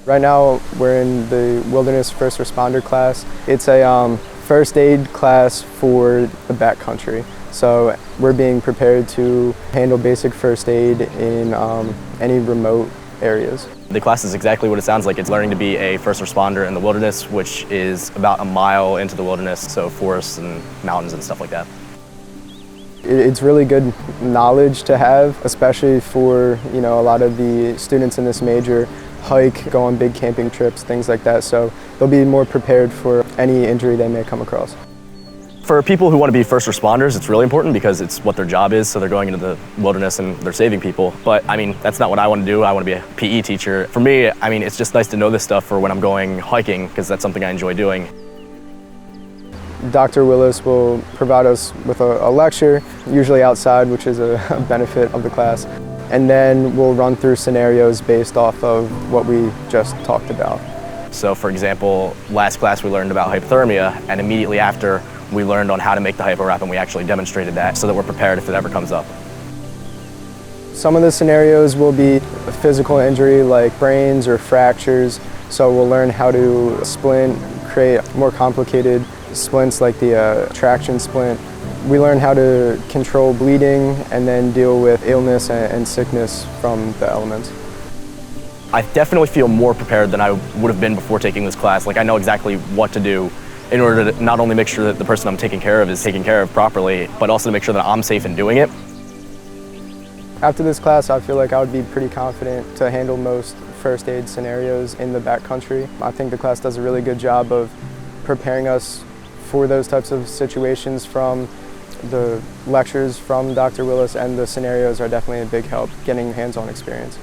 Right now, we're in the Wilderness First Responder class. It's a first aid class for the backcountry. So we're being prepared to handle basic first aid in any remote areas. The class is exactly what it sounds like. It's learning to be a first responder in the wilderness, which is about a mile into the wilderness, so forests and mountains and stuff like that. It's really good knowledge to have, especially for a lot of the students in this major hike, go on big camping trips, things like that. So they'll be more prepared for any injury they may come across. For people who want to be first responders, it's really important because it's what their job is, so they're going into the wilderness and they're saving people. But I mean, that's not what I want to do. I want to be a PE teacher. For me, I mean, it's just nice to know this stuff for when I'm going hiking, because that's something I enjoy doing. Dr. Willis will provide us with a lecture, usually outside, which is a benefit of the class. And then we'll run through scenarios based off of what we just talked about. So for example, last class we learned about hypothermia, and immediately after we learned on how to make the hypo wrap, and we actually demonstrated that so that we're prepared if it ever comes up. Some of the scenarios will be a physical injury like sprains or fractures. So we'll learn how to splint, create more complicated splints like the traction splint. We learn how to control bleeding and then deal with illness and sickness from the elements. I definitely feel more prepared than I would have been before taking this class. Like, I know exactly what to do in order to not only make sure that the person I'm taking care of is taken care of properly, but also to make sure that I'm safe in doing it. After this class, I feel like I would be pretty confident to handle most first aid scenarios in the backcountry. I think the class does a really good job of preparing us for those types of situations. From the lectures from Dr. Willis, and the scenarios are definitely a big help getting hands-on experience.